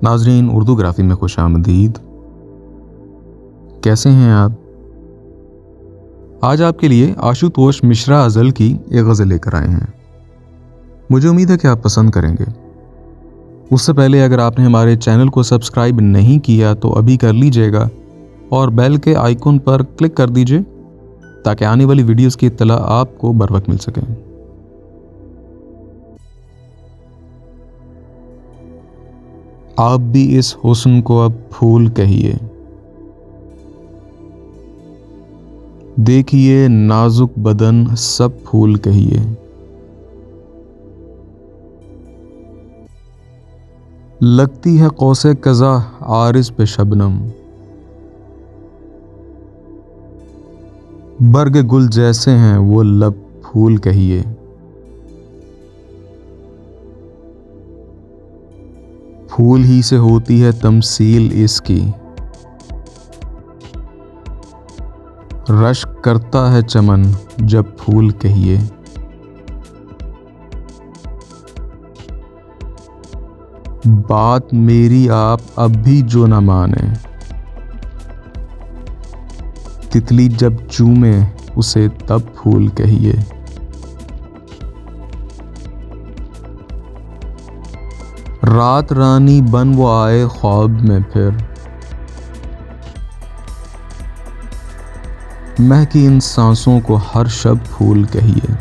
नाजरीन, उर्दू ग्राफी में खुशामदीद। कैसे हैं आप? आज आपके लिए आशुतोष मिश्रा अजल की एक गज़ल लेकर आए हैं। मुझे उम्मीद है कि आप पसंद करेंगे। उससे पहले अगर आपने हमारे चैनल को सब्सक्राइब नहीं किया तो अभी कर लीजिएगा और बेल के आइकन पर क्लिक कर दीजिए ताकि आने वाली वीडियोस की इत्तला आपको बर वक्त मिल सके। आप भी इस हुस्न को अब फूल कहिए, देखिए नाजुक बदन सब फूल कहिए। लगती है कौसे कज़ा आरिज़ पे शबनम, बर्ग गुल जैसे हैं वो लब फूल कहिए। फूल ही से होती है तमसील इसकी, रश्क करता है चमन जब फूल कहिए। बात मेरी आप अब भी जो न माने, तितली जब चूमे उसे तब फूल कहिए। रात रानी बन वो आए ख्वाब में फिर, महकी इन सांसों को हर शब फूल कहिए।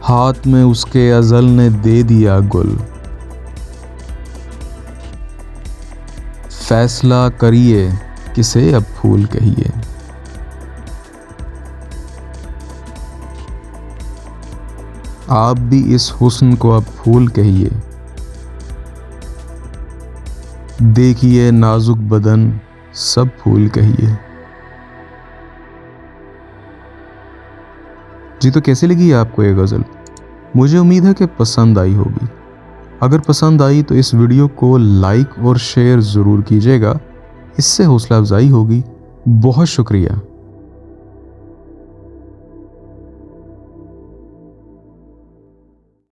हाथ में उसके अजल ने दे दिया गुल, फैसला करिए किसे अब फूल कहिए। आप भी इस हुस्न को अब फूल कहिए, देखिए नाजुक बदन सब फूल कहिए। जी, तो कैसी लगी आपको ये गज़ल? मुझे उम्मीद है कि पसंद आई होगी। अगर पसंद आई तो इस वीडियो को लाइक और शेयर ज़रूर कीजिएगा, इससे हौसला अफजाई होगी। बहुत शुक्रिया।